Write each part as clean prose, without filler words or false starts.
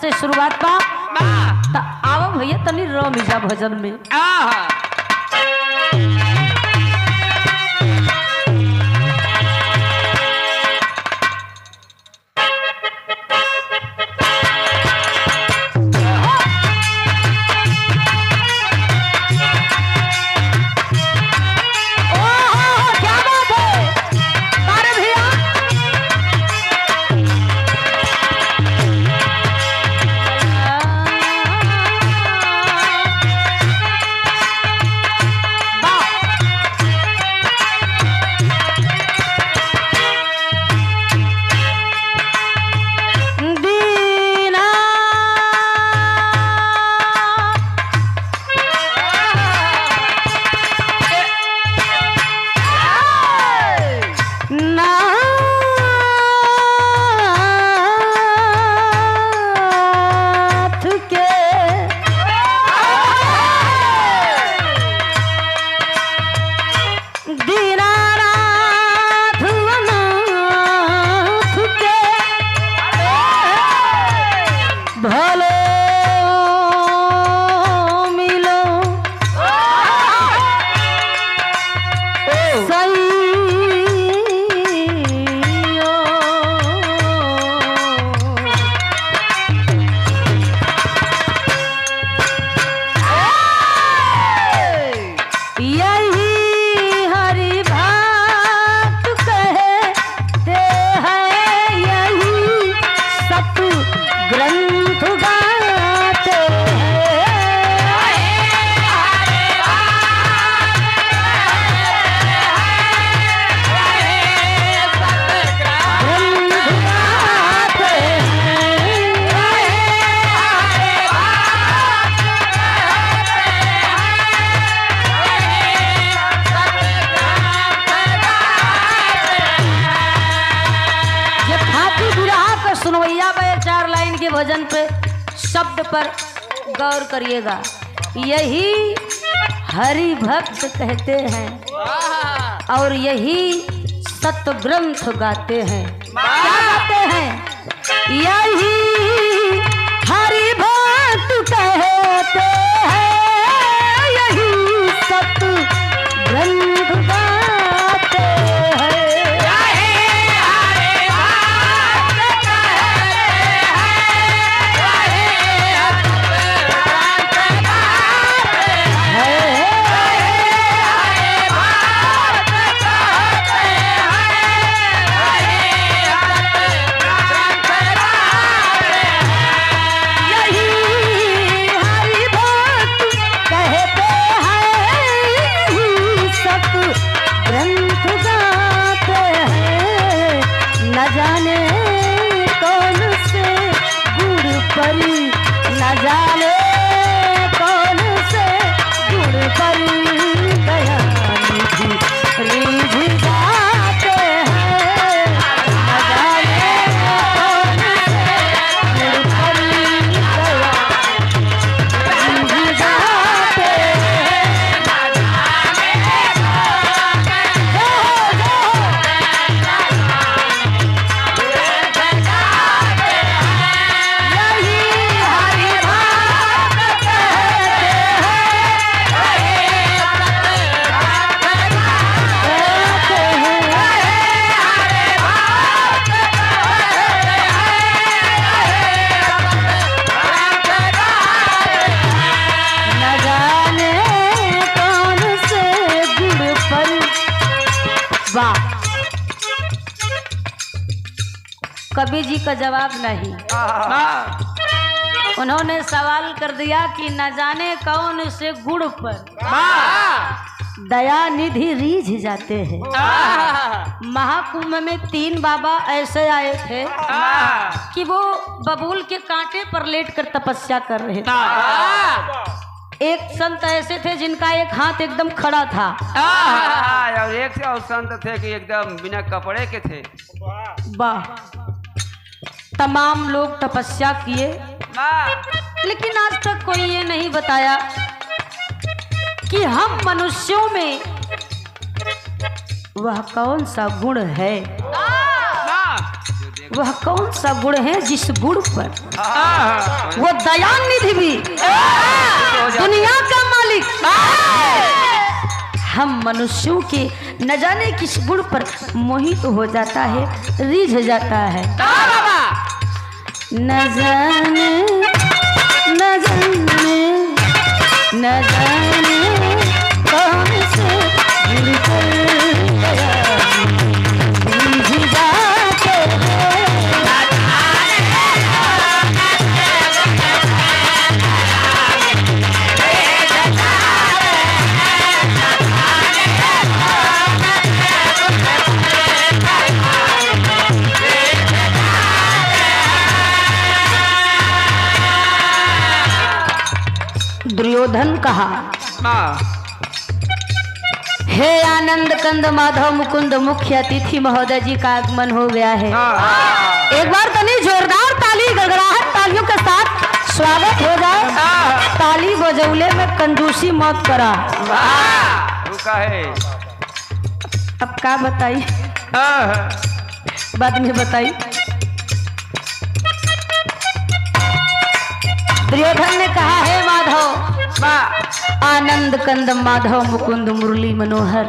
से शुरुआत बा। आओ भैया तनी रमिजा भजन में। भजन पे शब्द पर गौर करिएगा। यही हरि भक्त कहते हैं और यही सत्य ग्रंथ गाते हैं। क्या गाते हैं? यही हरि भक्त कहते हैं, यही सत्य ग्रंथ गाते हैं। कबीर जी का जवाब नहीं। उन्होंने सवाल कर दिया कि न जाने कौन से गुण पर दया निधि रीझ जाते हैं। महाकुंभ में 3 बाबा ऐसे आए थे कि वो बबूल के कांटे पर लेटकर तपस्या कर रहे थे। एक संत ऐसे थे जिनका एक हाथ एकदम खड़ा था और एक और संत थे कि एकदम बिना कपड़े के थे। वाह! तमाम लोग तपस्या किए, लेकिन आज तक कोई ये नहीं बताया कि हम मनुष्यों में वह कौन सा गुण है, वह कौन सा गुण है जिस गुण पर वो दयानिधि भी दुनिया का मालिक हम मनुष्यों के न जाने किस गुण पर मोहित हो जाता है, रिझ जाता है। न जाने न जाने न जाने कौन से गुण पर रिझ जाते हैं। दुर्योधन कहा, हे आनंद कंद माधव मुकुंद मुख्य अतिथि महोदय जी का आगमन हो गया है। एक बार तनी जोरदार ताली गड़गड़ाहट तालियों के साथ स्वागत हो जाए। ताली बजौले में कंजूसी मत करा। अब क्या बताई, बाद में बताई। दुर्योधन ने कहा, हे माधव आनंद कंद माधव मुकुंद मुरली मनोहर।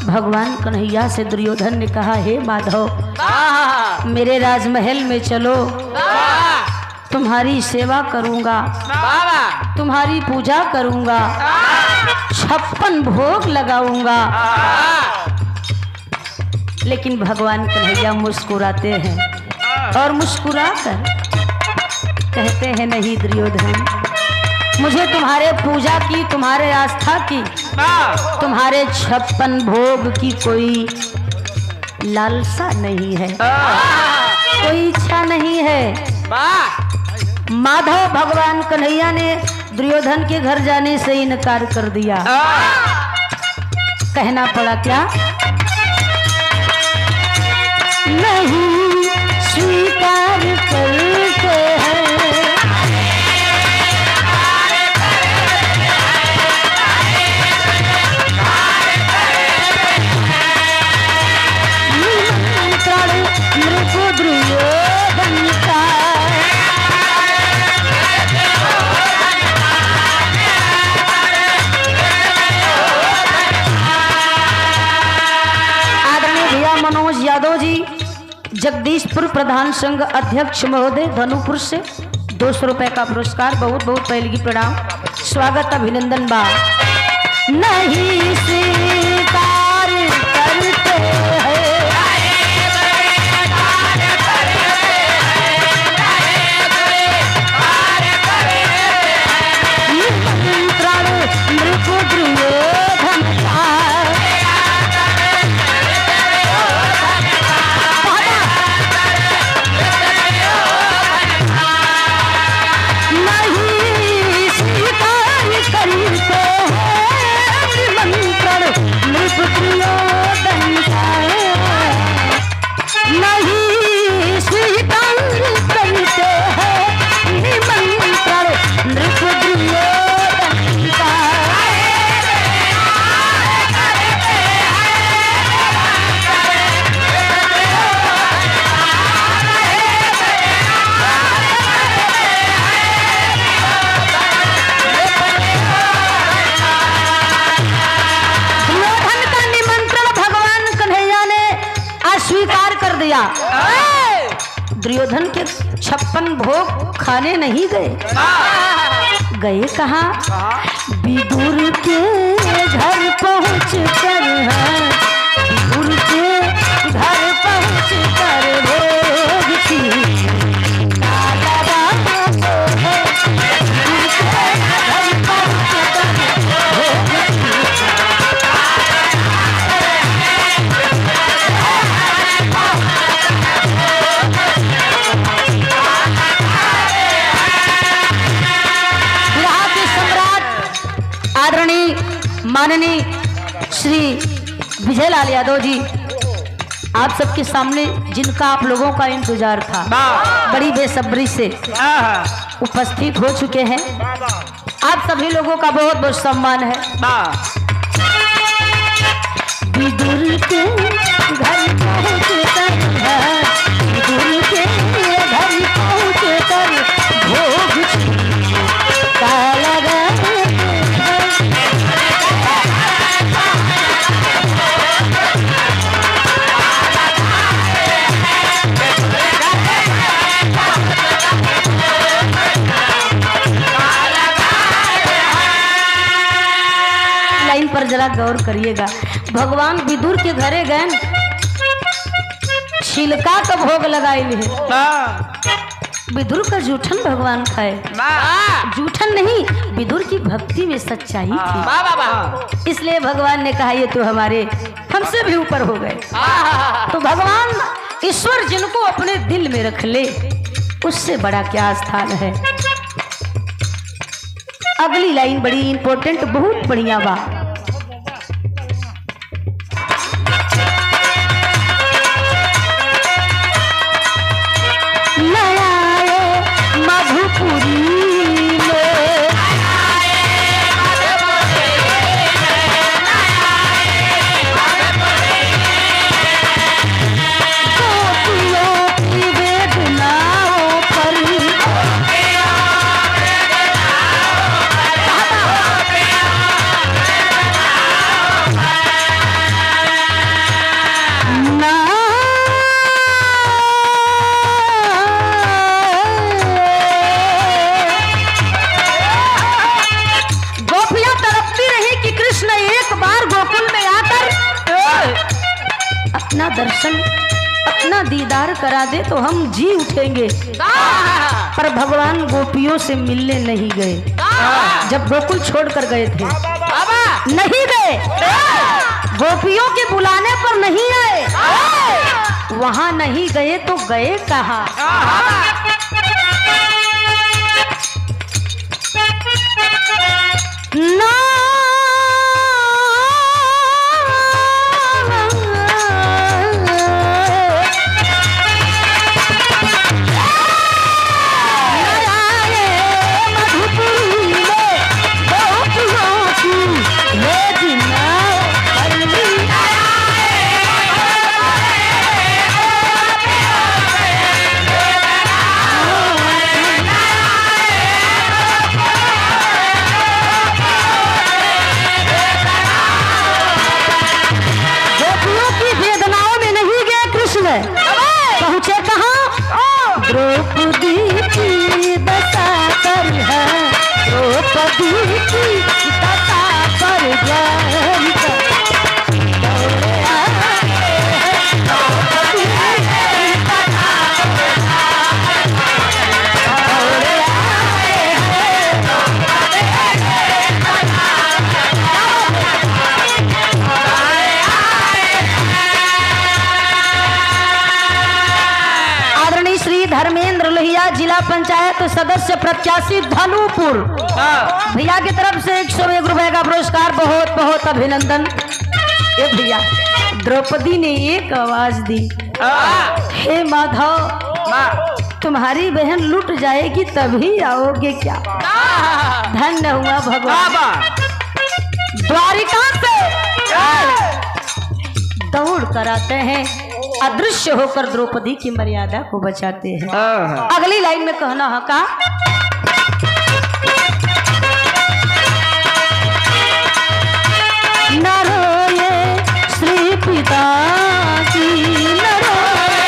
भगवान कन्हैया से दुर्योधन ने कहा, हे माधव मेरे राजमहल में चलो, तुम्हारी सेवा करूंगा, तुम्हारी पूजा करूंगा, 56 भोग लगाऊंगा। लेकिन भगवान कन्हैया मुस्कुराते हैं और मुस्कुराकर कहते हैं, नहीं दुर्योधन, मुझे तुम्हारे पूजा की, तुम्हारे आस्था की, तुम्हारे 56 भोग की कोई लालसा नहीं है, कोई इच्छा नहीं है। माधव भगवान कन्हैया ने दुर्योधन के घर जाने से इनकार कर दिया। कहना पड़ा क्या, नहीं स्वीकार करते हैं। यादव जी जगदीशपुर प्रधान संघ अध्यक्ष महोदय धनुपुर से 200 रुपए का पुरस्कार, बहुत बहुत पहले की प्रणाम, स्वागत अभिनंदन बा। नहीं स्वीकार करते हैं, दुर्योधन के 56 भोग खाने नहीं गए। गए कहाँ? विदुर के घर पहुँच कर, विदुर के घर पहुँच कर भोग की माननीय श्री विजयलाल यादव जी, आप सबके सामने जिनका आप लोगों का इंतजार था, बड़ी बेसब्री से उपस्थित हो चुके हैं। आप सभी लोगों का बहुत बहुत सम्मान है। विदुर के घर पहुँचकर, विदुर पर जरा गौर करिएगा। भगवान विदुर के घरे गए, छिलका का भोग लगाए है। विदुर का जूठन भगवान खाए। जूठन नहीं, विदुर की भक्ति में सच्चाई थी, इसलिए भगवान ने कहा ये तो हमारे हमसे भी ऊपर हो गए। तो भगवान ईश्वर जिनको अपने दिल में रख ले, उससे बड़ा क्या स्थान है। अगली लाइन बड़ी इंपॉर्टेंट, बहुत बढ़िया बा। दर्शन अपना दीदार करा दे तो हम जी उठेंगे। पर भगवान गोपियों से मिलने नहीं गए। जब गोकुल छोड़कर गए थे नहीं गए, गोपियों के बुलाने पर नहीं आए। वहां नहीं गए तो गए कहाँ? ना पहुंचे कहाँ? द्रौपदी की दशा कर है, द्रौपदी की दशा कर धर्मेंद्र लोहिया, जिला पंचायत सदस्य प्रत्याशी धनुपुर, भैया की तरफ से 101 रुपए का पुरस्कार। बहुत बहुत अभिनंदन। ये भैया द्रौपदी ने एक आवाज दी, हे माधव तुम्हारी बहन लुट जाएगी तभी आओगे क्या? धन्य हुआ भगवान। द्वारिका से दौड़ कर आते हैं, अदृश्य होकर द्रौपदी की मर्यादा को बचाते हैं। अगली लाइन में कहना है का? न रोए श्री पिता की, न रोए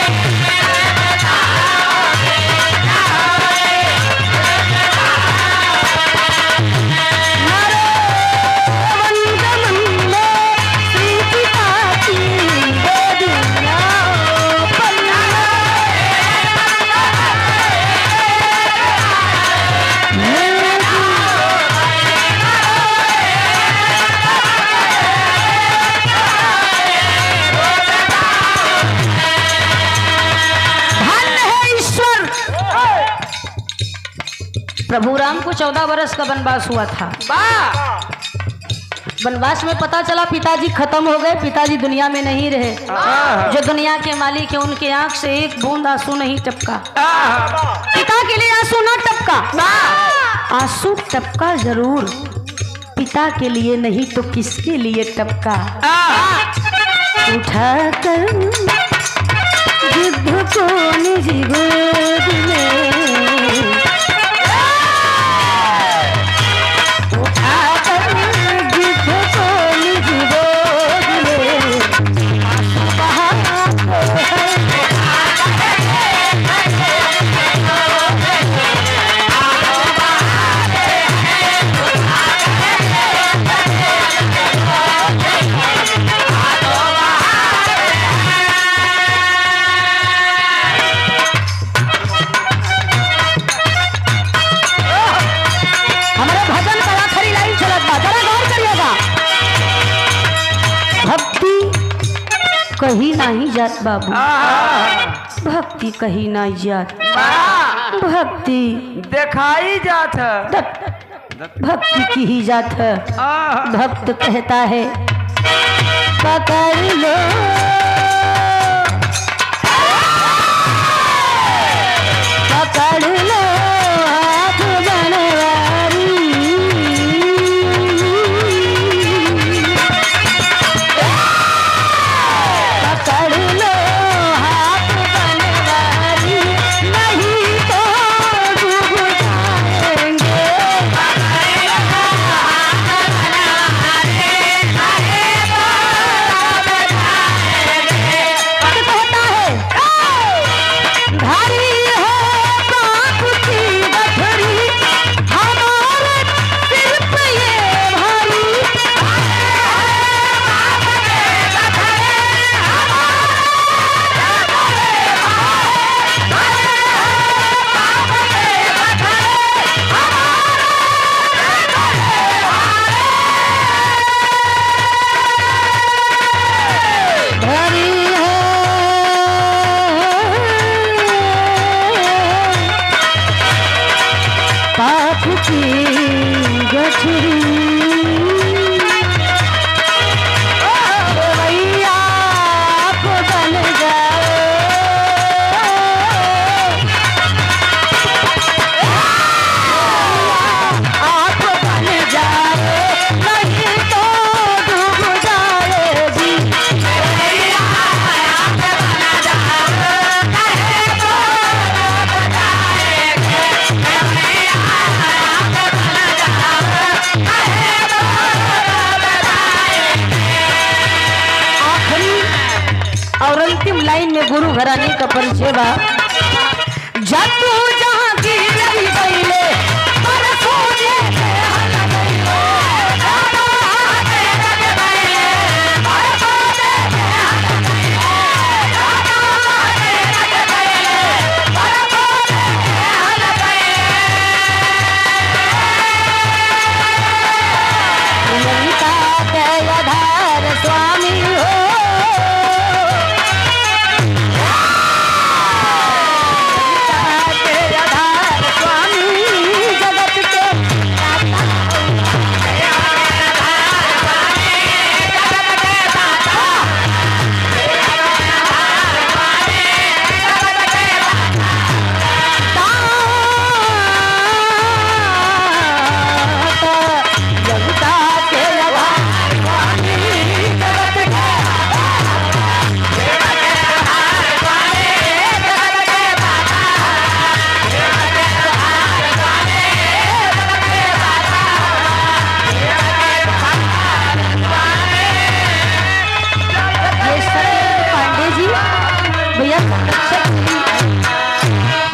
श्री पिता की प्रभु राम को 14 वर्ष का वनवास हुआ था। वनवास में पता चला पिताजी खत्म हो गए, पिताजी दुनिया में नहीं रहे। जो दुनिया के मालिक है उनके आंख से एक बूंद आंसू नहीं टपका। पिता के लिए आंसू ना टपका, आंसू टपका जरूर, पिता के लिए नहीं तो किसके लिए टपका? उठाकर गिद्ध को निज गोद में, कहीं नहीं जात बाबू, भक्ति कहीं नहीं जात, भक्ति दिखाई जात है। भक्ति की ही जात है। भक्त कहता है पकड़ लो पकड़ लो हाथ बनवारी, पकड़ लो हाथ बनवारी, नहीं तो डूब जाएंगे। भारी हो कांप की गठरी, हमारे सिर पे ये भारी, भारी है पाप की गठरी, भैया आप बन जाओ, आप बन जाओ, नहीं तो डूब जाएगी। आखिरी और अंतिम लाइन में गुरु घराने का परिचय बा। जब